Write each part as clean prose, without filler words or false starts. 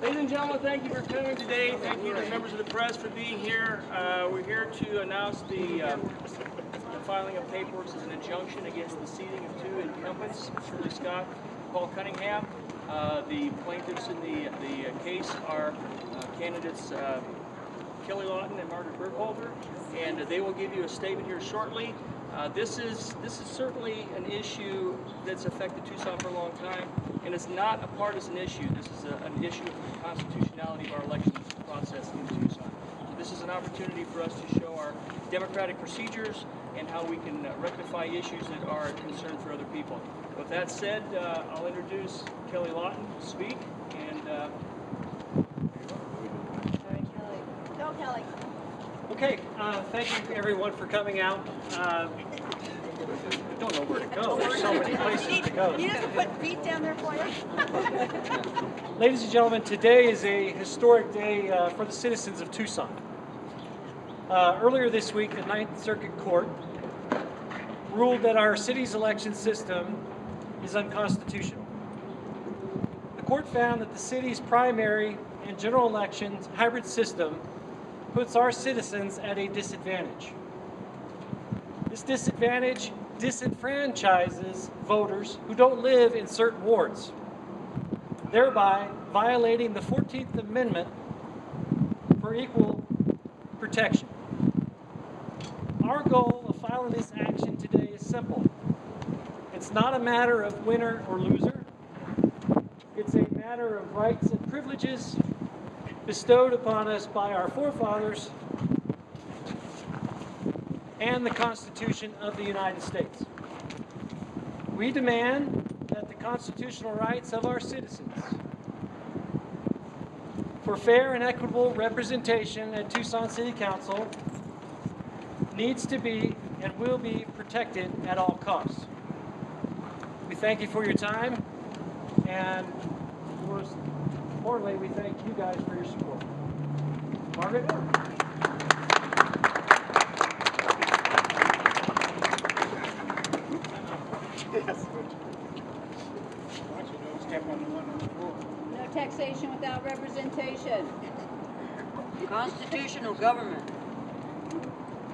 Ladies and gentlemen, thank you for coming today. Thank you to members of the press for being here. We're here to announce the filing of paperwork as an injunction against the seating of two incumbents, Shirley Scott, Paul Cunningham. The plaintiffs in the case are candidates Kelly Lawton and Margaret Burkholder, and they will give you a statement here shortly. This is certainly an issue that's affected Tucson for a long time, and it's not a partisan issue. This is an issue of the constitutionality of our elections process in Tucson. So this is an opportunity for us to show our democratic procedures and how we can rectify issues that are a concern for other people. With that said, I'll introduce Kelly Lawton to speak, and Go, Kelly. Okay, thank you everyone for coming out. I don't know where to go. There's so many places to go. You just put feet down there for you. Ladies and gentlemen, today is a historic day for the citizens of Tucson. Earlier this week, the Ninth Circuit Court ruled that our city's election system is unconstitutional. The court found that the city's primary and general elections hybrid system puts our citizens at a disadvantage. This disadvantage disenfranchises voters who don't live in certain wards, thereby violating the 14th Amendment for equal protection. Our goal of filing this action today is simple. It's not a matter of winner or loser. It's a matter of rights and privileges bestowed upon us by our forefathers and the Constitution of the United States. We demand that the constitutional rights of our citizens for fair and equitable representation at Tucson City Council needs to be and will be protected at all costs. We thank you for your time, and most importantly, we thank you guys for your support. Margaret? Yes. No taxation without representation. Constitutional government.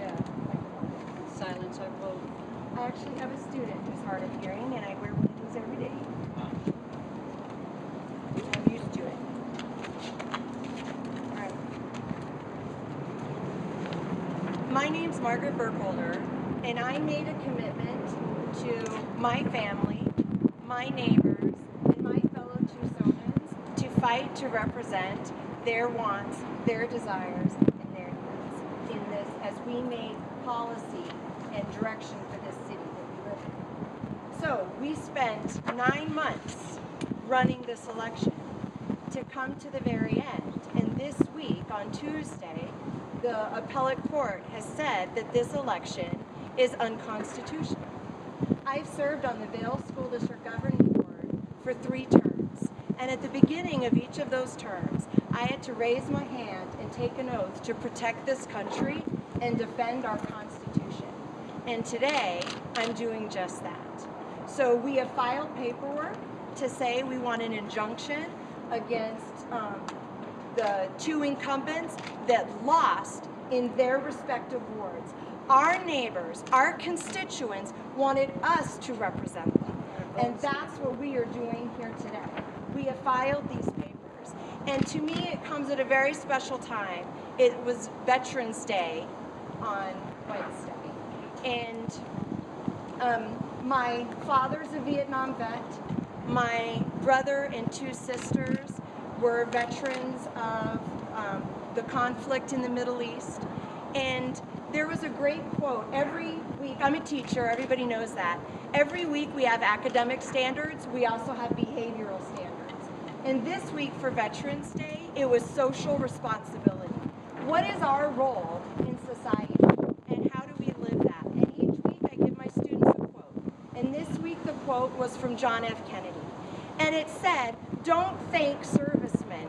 Yeah. Silence our vote. I actually have a student who's hard of hearing, and I wear one of these every day. I'm used to it. All right. My name's Margaret Burkholder, and I made a commitment to my family, my neighbors, and my fellow Tucsonans to fight to represent their wants, their desires, and their needs in this as we make policy and direction for this city that we live in. So we spent 9 months running this election to come to the very end. And this week, on Tuesday, the appellate court has said that this election is unconstitutional. I've served on the Vail School District Governing Board for 3 terms. And at the beginning of each of those terms, I had to raise my hand and take an oath to protect this country and defend our Constitution. And today, I'm doing just that. So we have filed paperwork to say we want an injunction against the 2 incumbents that lost in their respective wards. Our neighbors, our constituents wanted us to represent them. And that's what we are doing here today. We have filed these papers. And to me, it comes at a very special time. It was Veterans Day on Wednesday. And my father's a Vietnam vet. My brother and 2 sisters were veterans of the conflict in the Middle East. And there was a great quote. Every week, I'm a teacher, everybody knows that. Every week we have academic standards, we also have behavioral standards. And this week for Veterans Day, it was social responsibility. What is our role in society? And how do we live that? And each week I give my students a quote. And this week the quote was from John F. Kennedy. And it said, don't thank servicemen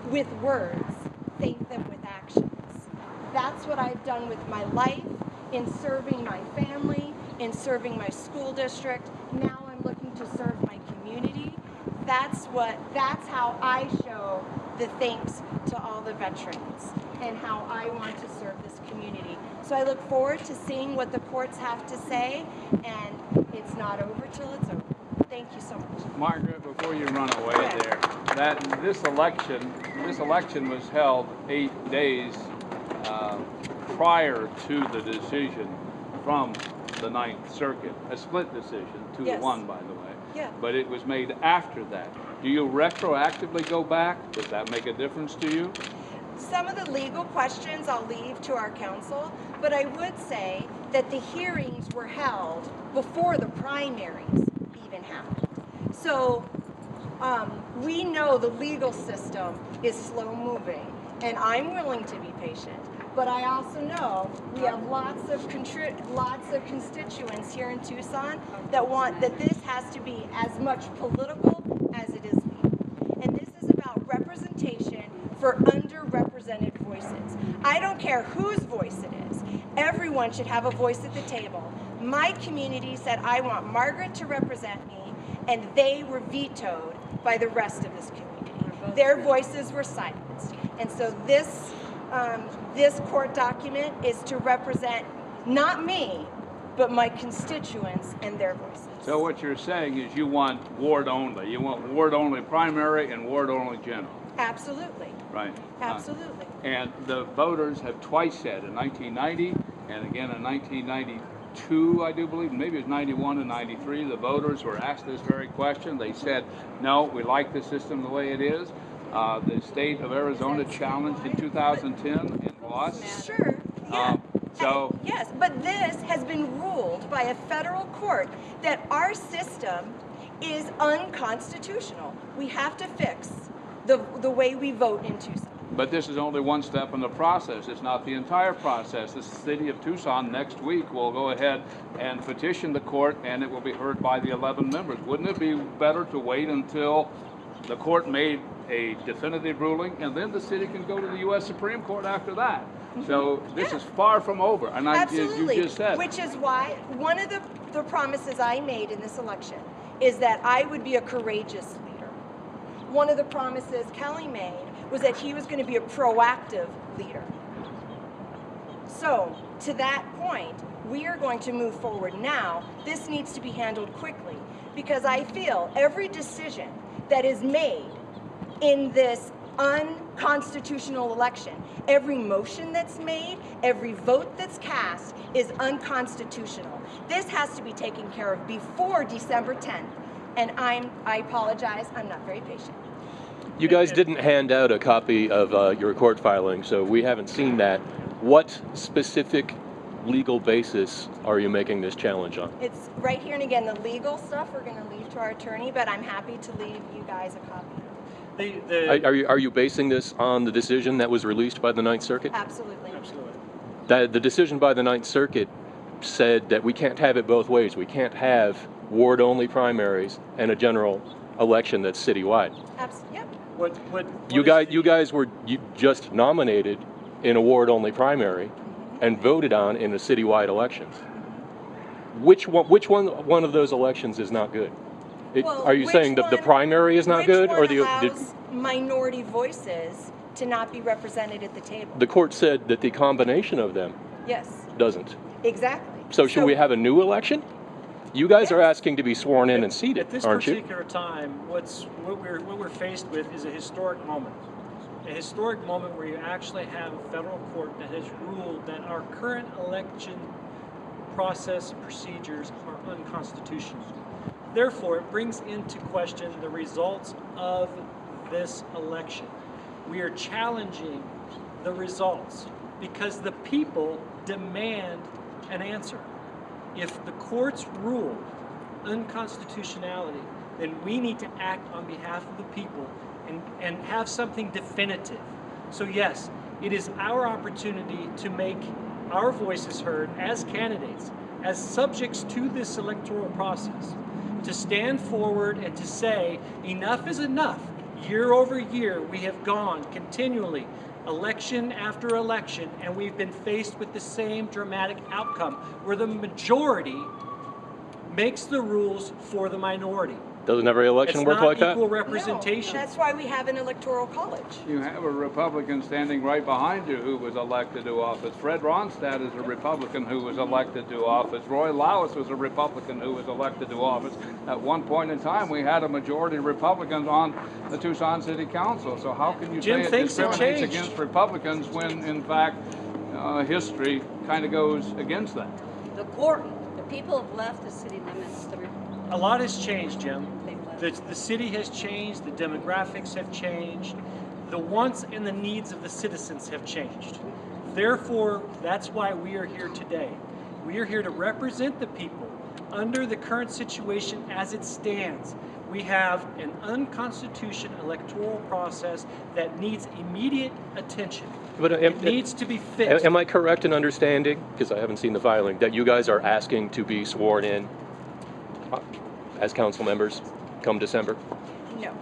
with words, thank them with actions. That's what I've done with my life, in serving my family, in serving my school district. Now I'm looking to serve my community. that's how I show the thanks to all the veterans and how I want to serve this community. So I look forward to seeing what the courts have to say, and it's not over till it's over. Thank you so much. Margaret, before you run away there, that this election was held 8 days prior to the decision from the Ninth Circuit, a split decision, 2-1 by the way. Yeah. But it was made after that. Do you retroactively go back? Does that make a difference to you? Some of the legal questions I'll leave to our counsel, but I would say that the hearings were held before the primaries even happened. So we know the legal system is slow moving, and I'm willing to be patient. But I also know we have lots of constituents here in Tucson that want that this has to be as much political as it is legal. And this is about representation for underrepresented voices. I don't care whose voice it is. Everyone should have a voice at the table. My community said I want Margaret to represent me, and they were vetoed by the rest of this community. Their voices were silenced. And so this court document is to represent not me, but my constituents and their voices. So what you're saying is you want ward only. You want ward only primary and ward only general. Absolutely. Right. Absolutely. And the voters have twice said, in 1990 and again in 1992, I do believe, maybe it was 91 and 93, the voters were asked this very question. They said, no, we like the system the way it is. The state of Arizona challenged in 2010 and lost. Sure. Yeah. So yes, but this has been ruled by a federal court that our system is unconstitutional. We have to fix the way we vote in Tucson. But this is only one step in the process. It's not the entire process. The city of Tucson next week will go ahead and petition the court, and it will be heard by the 11 members. Wouldn't it be better to wait until the court made a definitive ruling, and then the city can go to the U.S. Supreme Court after that? So this is far from over. And Absolutely. You just said. Which is why one of the promises I made in this election is that I would be a courageous leader. One of the promises Kelly made was that he was going to be a proactive leader. So, to that point, we are going to move forward now. This needs to be handled quickly because I feel every decision that is made in this unconstitutional election, every motion that's made, every vote that's cast is unconstitutional. This has to be taken care of before December 10th. And I apologize, I'm not very patient. You guys didn't hand out a copy of your court filing, so we haven't seen that. What specific legal basis are you making this challenge on? It's right here, and again, the legal stuff we're going to leave to our attorney, but I'm happy to leave you guys a copy. Are you basing this on the decision that was released by the Ninth Circuit? Absolutely. The decision by the Ninth Circuit said that we can't have it both ways. We can't have ward-only primaries and a general election that's citywide. Yep. You guys were just nominated in a ward-only primary and voted on in a citywide election. Which one of those elections is not good? Are you saying the primary is not good, or allows minority voices to not be represented at the table? The court said that the combination of them doesn't. Exactly. So should we have a new election? You guys are asking to be sworn in and seated, aren't you? At this particular time, what we're faced with is a historic moment. A historic moment where you actually have a federal court that has ruled that our current election process procedures are unconstitutional. Therefore, it brings into question the results of this election. We are challenging the results because the people demand an answer. If the courts rule unconstitutionality, then we need to act on behalf of the people and have something definitive. So yes, it is our opportunity to make our voices heard as candidates, as subjects to this electoral process, to stand forward and to say enough is enough. Year over year, we have gone continually, election after election, and we've been faced with the same dramatic outcome where the majority makes the rules for the minority. Doesn't every election It's work not like that? equal No, representation. that's why we have an electoral college. You have a Republican standing right behind you who was elected to office. Fred Ronstadt is a Republican who was elected to office. Roy Lowis was a Republican who was elected to office. At one point in time, we had a majority of Republicans on the Tucson City Council. So how can you Jim, say it things have discriminates changed. against Republicans when, in fact, history kind of goes against that? The court, the people have left the city limits. A lot has changed, Jim. They've left. The city has changed, the demographics have changed, the wants and the needs of the citizens have changed. Therefore, that's why we are here today. We are here to represent the people under the current situation as it stands. We have an unconstitutional electoral process that needs immediate attention. But It needs to be fixed. am I correct in understanding, because I haven't seen the filing, that you guys are asking to be sworn in as council members come December? No.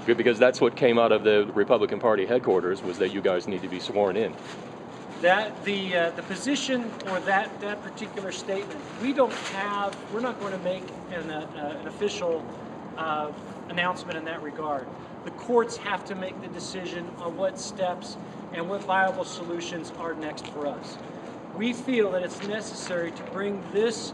Because that's what came out of the Republican Party headquarters, was that you guys need to be sworn in. That the position or that particular statement, we're not going to make an official announcement in that regard. The courts have to make the decision on what steps and what viable solutions are next for us. We feel that it's necessary to bring this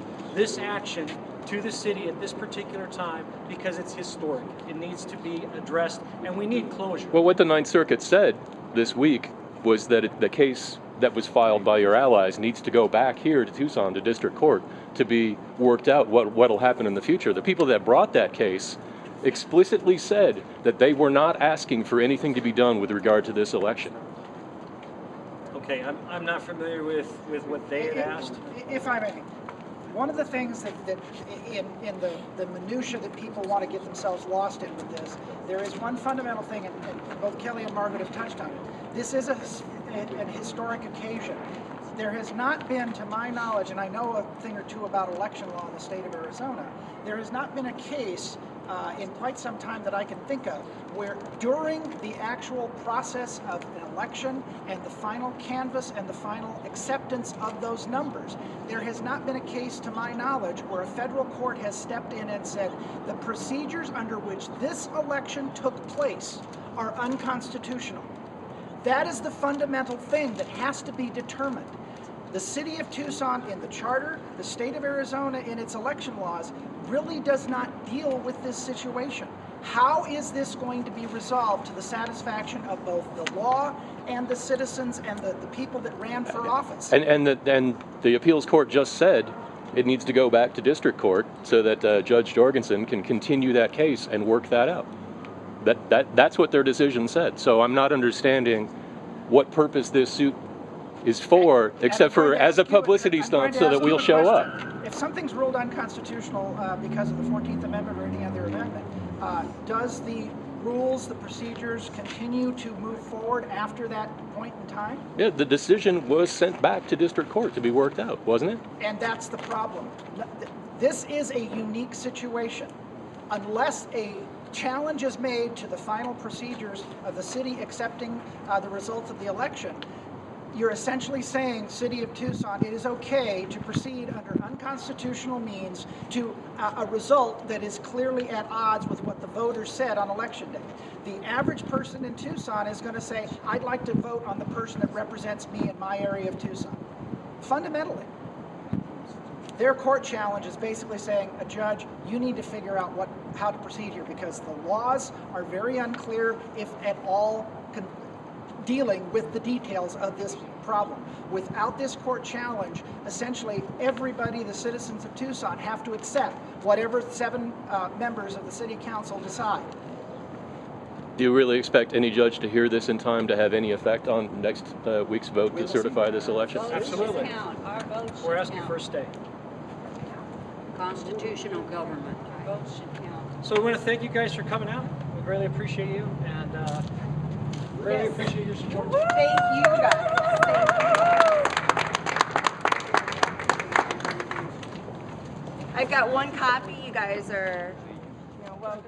action to the city at this particular time because it's historic. It needs to be addressed, and we need closure. Well, what the Ninth Circuit said this week was that the case that was filed by your allies needs to go back here to Tucson, to district court, to be worked out what'll happen in the future. The people that brought that case explicitly said that they were not asking for anything to be done with regard to this election. Okay, I'm not familiar with what they had asked. If I may, one of the things that in the minutia that people want to get themselves lost in with this, there is one fundamental thing, and both Kelly and Margaret have touched on it. This is an historic occasion. There has not been, to my knowledge, and I know a thing or two about election law in the state of Arizona, there has not been a case in quite some time that I can think of where during the actual process of an election and the final canvass and the final acceptance of those numbers, there has not been a case to my knowledge where a federal court has stepped in and said the procedures under which this election took place are unconstitutional. That is the fundamental thing that has to be determined. The city of Tucson in the charter, the state of Arizona in its election laws, really does not deal with this situation. How is this going to be resolved to the satisfaction of both the law and the citizens and the people that ran for office? And the appeals court just said it needs to go back to district court so that Judge Jorgensen can continue that case and work that out. That's what their decision said. So I'm not understanding what purpose this suit is for, except for as a publicity stunt so that we'll show up. If something's ruled unconstitutional because of the 14th Amendment or any other amendment, does the rules, the procedures continue to move forward after that point in time? Yeah, the decision was sent back to district court to be worked out, wasn't it? And that's the problem. This is a unique situation. Unless a challenge is made to the final procedures of the city accepting the results of the election, you're essentially saying, City of Tucson, it is okay to proceed under unconstitutional means to a result that is clearly at odds with what the voters said on election day. The average person in Tucson is going to say, I'd like to vote on the person that represents me in my area of Tucson. Fundamentally, their court challenge is basically saying, a judge, you need to figure out how to proceed here because the laws are very unclear, if at all, dealing with the details of this problem. Without this court challenge, essentially everybody, the citizens of Tucson, have to accept whatever 7 members of the city council decide. Do you really expect any judge to hear this in time to have any effect on next week's vote to certify this election? Votes Absolutely. should count. Our votes We're should asking count. for a stay. Constitutional government. Our votes should count. So we want to thank you guys for coming out. We greatly appreciate you and really appreciate your support. Thank you guys. Thank you. I've got one copy. You guys are welcome.